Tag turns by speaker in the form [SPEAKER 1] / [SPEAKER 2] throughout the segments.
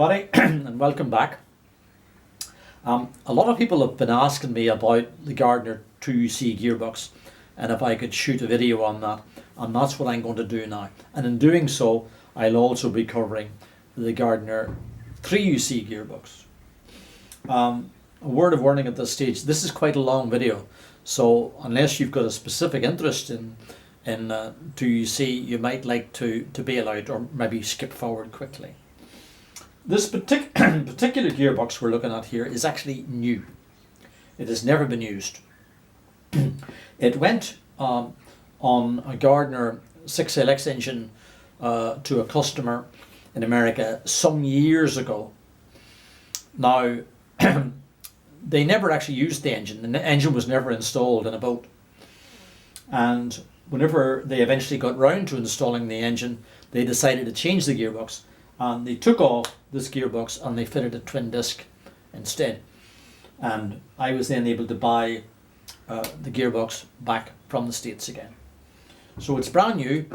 [SPEAKER 1] Everybody, and welcome back. A lot of people have been asking me about the Gardner 2UC gearbox and if I could shoot a video on that, and that's what I'm going to do now. And in doing so, I'll also be covering the Gardner 3UC gearbox. A word of warning at this stage: this is quite a long video, so unless you've got a specific interest in 2UC, you might like to bail out or maybe skip forward quickly. This particular gearbox we're looking at here is actually new. It has never been used. It went on a Gardner 6LX engine to a customer in America some years ago. Now, they never actually used the engine, and the engine was never installed in a boat. And whenever they eventually got round to installing the engine, they decided to change the gearbox. And they took off this gearbox and they fitted a twin disc instead. And I was then able to buy the gearbox back from the States again. So it's brand new.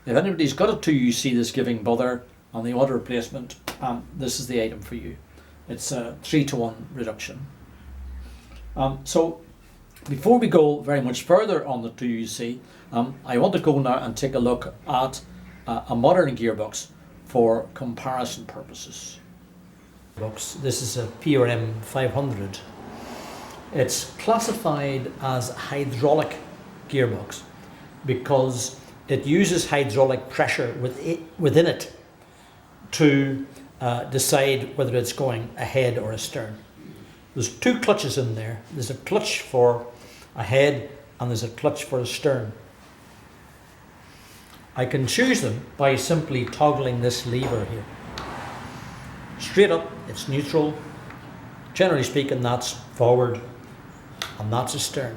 [SPEAKER 1] If anybody's got a 2UC that's giving bother on the auto replacement, this is the item for you. It's a 3-to-1 reduction. So before we go very much further on the 2UC, I want to go now and take a look at a modern gearbox for comparison purposes. This is a PRM 500. It's classified as a hydraulic gearbox because it uses hydraulic pressure within it to decide whether it's going ahead or astern. There's two clutches in there. There's a clutch for ahead and there's a clutch for astern. I can choose them by simply toggling this lever here. Straight up, it's neutral. Generally speaking, that's forward and that's astern.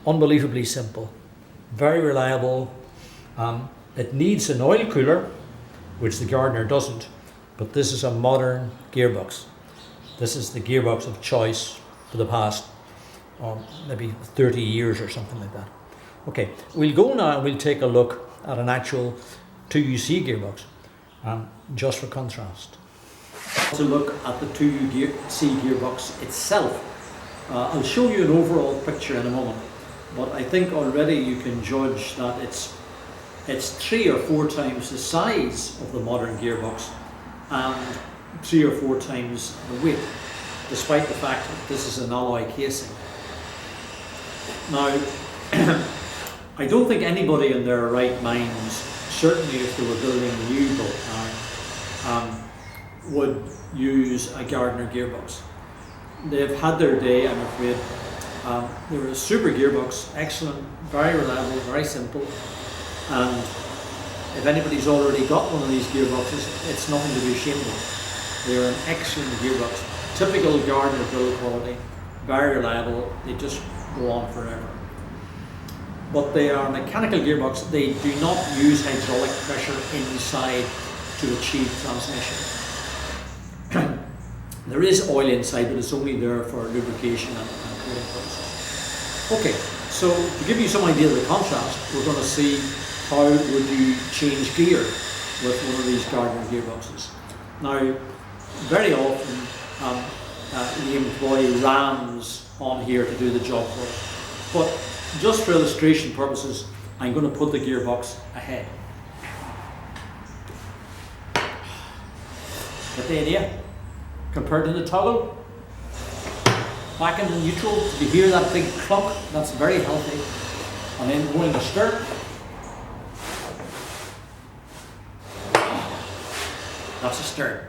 [SPEAKER 1] Unbelievably simple, very reliable. It needs an oil cooler, which the Gardner doesn't, but this is a modern gearbox. This is the gearbox of choice for the past maybe 30 years or something like that. Okay, we'll go now and we'll take a look at an actual 2UC gearbox, just for contrast. To look at the 2UC gearbox itself. I'll show you an overall picture in a moment, but I think already you can judge that it's 3 or 4 times the size of the modern gearbox and 3 or 4 times the weight, despite the fact that this is an alloy casing. Now, I don't think anybody in their right minds, certainly if they were building a new boat now, would use a Gardner gearbox. They've had their day, I'm afraid. They're a super gearbox, excellent, very reliable, very simple. And if anybody's already got one of these gearboxes, it's nothing to be ashamed of. They're an excellent gearbox. Typical Gardner build quality, very reliable, they just go on forever. But they are mechanical gearbox. They do not use hydraulic pressure inside to achieve transmission. There is oil inside, but it's only there for lubrication and cooling purposes. Okay, so to give you some idea of the contrast, we're going to see how would you change gear with one of these Gardner gearboxes. Now, very often we employ rams on here to do the job for us. But just for illustration purposes, I'm going to put the gearbox ahead. Get the idea? Compared to the toggle, back into neutral, you hear that big clunk? That's very healthy. And then going to start. That's a stern.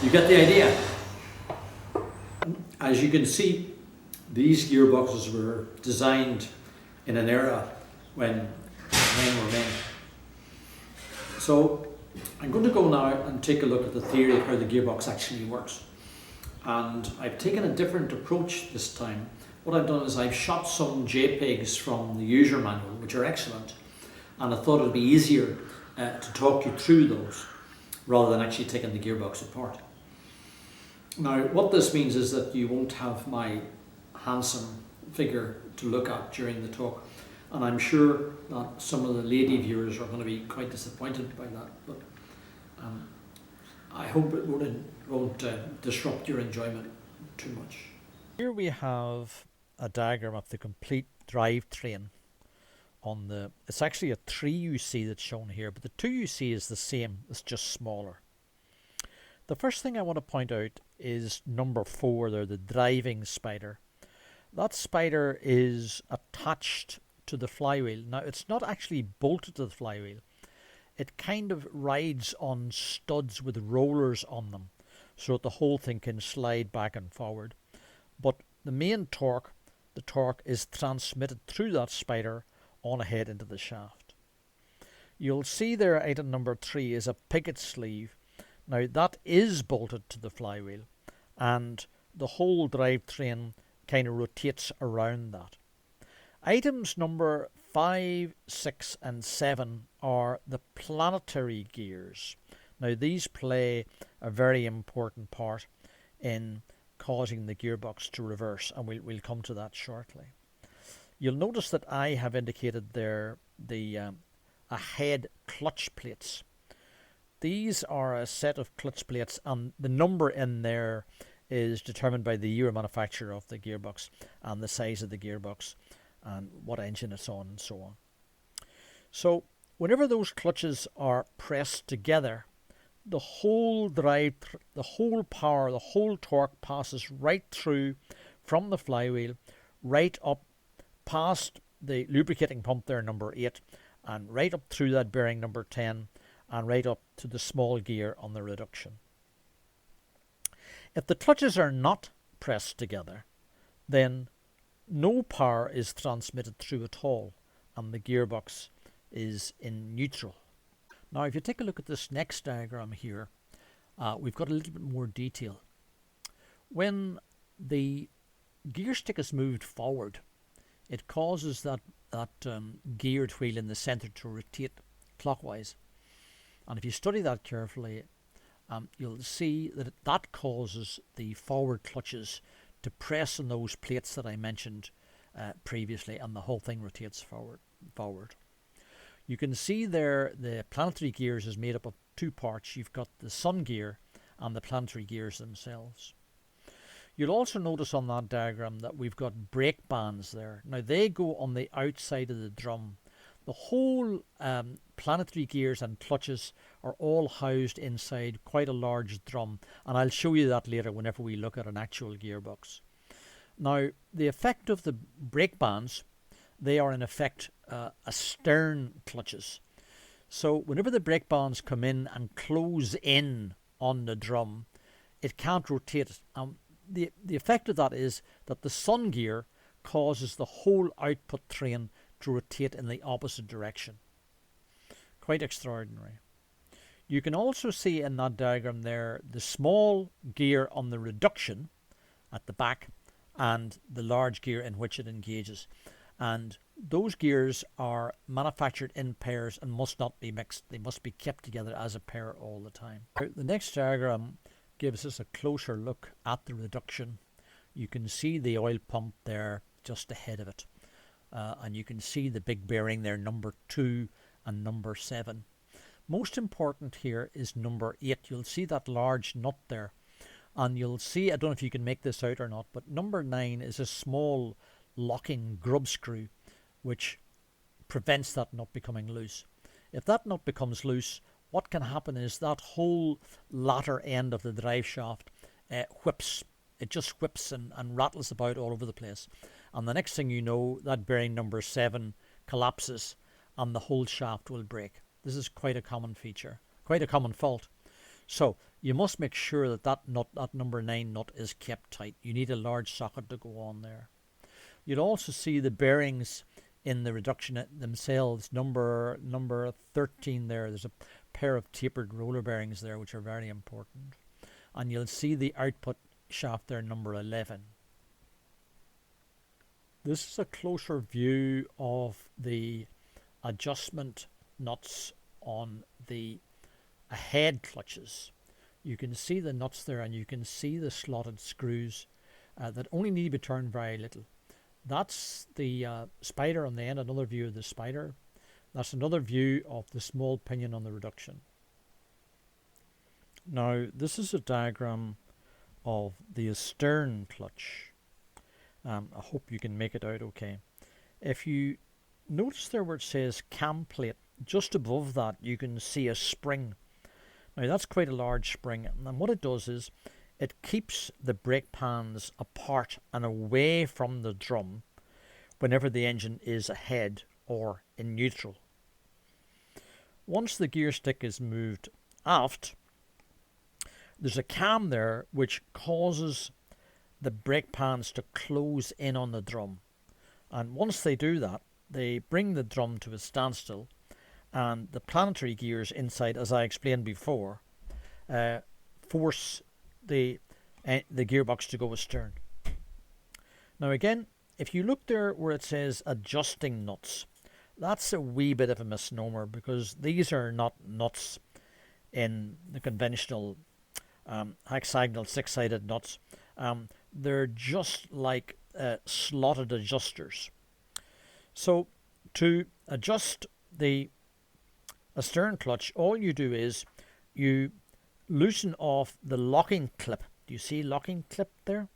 [SPEAKER 1] You get the idea? As you can see, these gearboxes were designed in an era when men were men. So I'm going to go now and take a look at the theory of how the gearbox actually works. And I've taken a different approach this time. What I've done is I've shot some JPEGs from the user manual, which are excellent, and I thought it would be easier to talk you through those rather than actually taking the gearbox apart. Now, what this means is that you won't have my handsome figure to look at during the talk, and I'm sure that some of the lady viewers are going to be quite disappointed by that, but Um, I hope it won't disrupt your enjoyment too much. Here we have a diagram of the complete drivetrain on the, it's actually a 3 you see that's shown here, but the 2 you see is the same, it's just smaller. The first thing I want to point out is number 4 there, the driving spider. That spider is attached to the flywheel. Now it's not actually bolted to the flywheel. It kind of rides on studs with rollers on them so that the whole thing can slide back and forward. But the main torque, the torque is transmitted through that spider on ahead into the shaft. You'll see there item number 3 is a picket sleeve. Now that is bolted to the flywheel and the whole drivetrain kind of rotates around that. Items number 5, 6 and 7 are the planetary gears. Now these play a very important part in causing the gearbox to reverse, and we'll come to that shortly. You'll notice that I have indicated there the ahead clutch plates. These are a set of clutch plates, and the number in there is determined by the year of manufacture of the gearbox and the size of the gearbox and what engine it's on and so on. So whenever those clutches are pressed together, the whole drive, the whole power, the whole torque passes right through from the flywheel right up past the lubricating pump there, number 8, and right up through that bearing number 10 and right up to the small gear on the reduction. If the clutches are not pressed together, then no power is transmitted through at all and the gearbox is in neutral. Now if you take a look at this next diagram here, we've got a little bit more detail. When the gear stick is moved forward, it causes that geared wheel in the center to rotate clockwise. And if you study that carefully, you'll see that that causes the forward clutches to press on those plates that I mentioned previously, and the whole thing rotates forward. You can see there the planetary gears is made up of 2 parts. You've got the sun gear and the planetary gears themselves. You'll also notice on that diagram that we've got brake bands there. Now they go on the outside of the drum. The whole planetary gears and clutches are all housed inside quite a large drum, and I'll show you that later whenever we look at an actual gearbox. Now the effect of the brake bands, they are in effect astern clutches. So whenever the brake bands come in and close in on the drum, it can't rotate it. The effect of that is that the sun gear causes the whole output train to rotate in the opposite direction. Quite extraordinary. You can also see in that diagram there the small gear on the reduction at the back and the large gear in which it engages. And those gears are manufactured in pairs and must not be mixed. They must be kept together as a pair all the time. The next diagram gives us a closer look at the reduction. You can see the oil pump there just ahead of it. And you can see the big bearing there, number 2 and number 7. Most important here is number 8. You'll see that large nut there. And you'll see, I don't know if you can make this out or not, but number 9 is a small locking grub screw which prevents that nut becoming loose. If that nut becomes loose, what can happen is that whole latter end of the drive shaft whips. It just whips and rattles about all over the place. And the next thing you know, that bearing number 7 collapses and the whole shaft will break. This is quite a common feature, quite a common fault. So you must make sure that that nut, that number 9 nut, is kept tight. You need a large socket to go on there. You'll also see the bearings in the reduction themselves. Number 13 there, there's a pair of tapered roller bearings there which are very important. And you'll see the output shaft there, number 11. This is a closer view of the adjustment nuts on the ahead clutches. You can see the nuts there, and you can see the slotted screws that only need to be turned very little. That's the spider on the end, another view of the spider. That's another view of the small pinion on the reduction. Now this is a diagram of the stern clutch. I hope you can make it out okay. If you notice there where it says cam plate, just above that you can see a spring. Now that's quite a large spring, and what it does is it keeps the brake pans apart and away from the drum whenever the engine is ahead or in neutral. Once the gear stick is moved aft, there's a cam there which causes the brake pans to close in on the drum. And once they do that, they bring the drum to a standstill, and the planetary gears inside, as I explained before, force the gearbox to go astern. Now again, if you look there where it says adjusting nuts, that's a wee bit of a misnomer, because these are not nuts in the conventional hexagonal six-sided nuts. They're just like slotted adjusters. So to adjust the stern clutch, all you do is you loosen off the locking clip. Do you see locking clip there?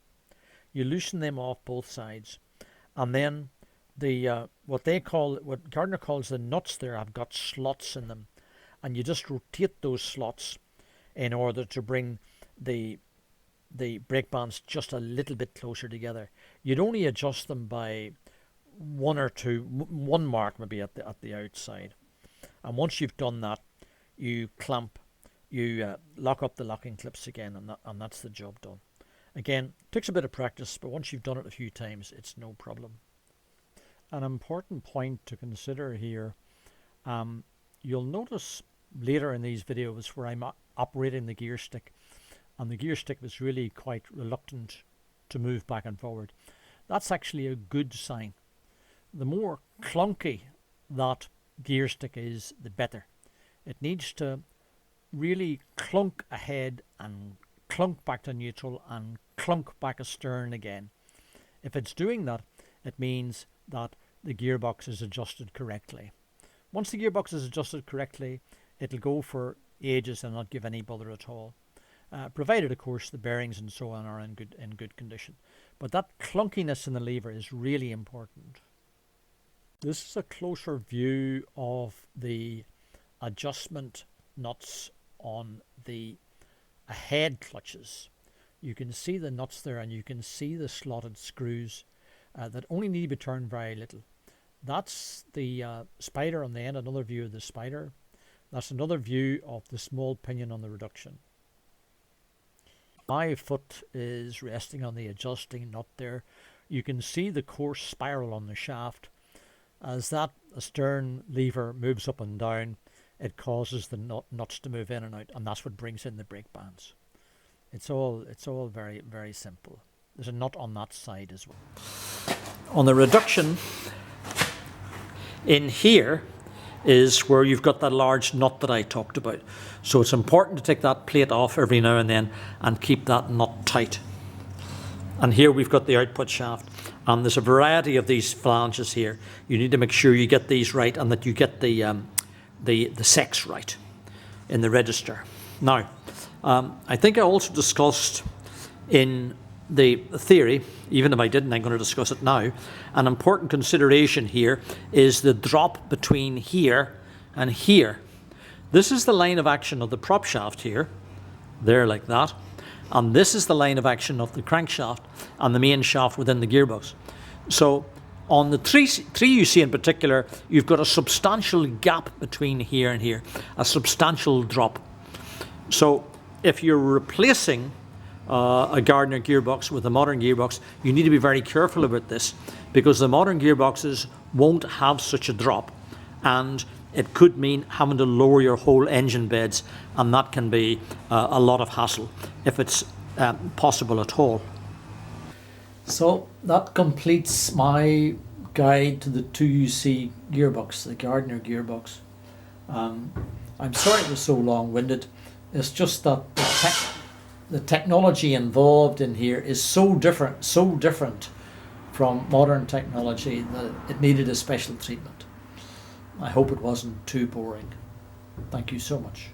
[SPEAKER 1] You loosen them off both sides, and then the what Gardner calls the nuts there have got slots in them, and you just rotate those slots in order to bring the brake bands just a little bit closer together. You'd only adjust them by one mark maybe at the outside, and once you've done that, you lock up the locking clips again, and that's the job done. Again, it takes a bit of practice, but once you've done it a few times, it's no problem. An important point to consider here, you'll notice later in these videos where I'm operating the gear stick, and the gear stick was really quite reluctant to move back and forward. That's actually a good sign. The more clunky that gear stick is, the better. It needs to really clunk ahead and clunk back to neutral and clunk back astern again. If it's doing that, it means that the gearbox is adjusted correctly. Once the gearbox is adjusted correctly, it'll go for ages and not give any bother at all, provided of course the bearings and so on are in good condition. But that clunkiness in the lever is really important. This is a closer view of the adjustment nuts on the ahead clutches. You can see the nuts there, and you can see the slotted screws that only need to be turned very little. That's the spider on the end, another view of the spider. That's another view of the small pinion on the reduction. My foot is resting on the adjusting nut there. You can see the coarse spiral on the shaft. As that stern lever moves up and down, it causes the nuts to move in and out, and that's what brings in the brake bands. It's all very, very simple. There's a nut on that side as well. On the reduction, in here is where you've got that large nut that I talked about. So it's important to take that plate off every now and then and keep that nut tight. And here we've got the output shaft. There's a variety of these flanges here. You need to make sure you get these right, and that you get the sex right in the register. Now, I think I also discussed in the theory, even if I didn't, I'm going to discuss it now. An important consideration here is the drop between here and here. This is the line of action of the prop shaft here, there like that. And this is the line of action of the crankshaft and the main shaft within the gearbox. So on the 3UC in particular, you've got a substantial gap between here and here, a substantial drop. So if you're replacing a Gardner gearbox with a modern gearbox, you need to be very careful about this, because the modern gearboxes won't have such a drop, and it could mean having to lower your whole engine beds, and that can be a lot of hassle if it's possible at all. So that completes my guide to the 2UC gearbox, the Gardner gearbox. I'm sorry it was so long-winded. It's just that the technology involved in here is so different from modern technology that it needed a special treatment. I hope it wasn't too boring. Thank you so much.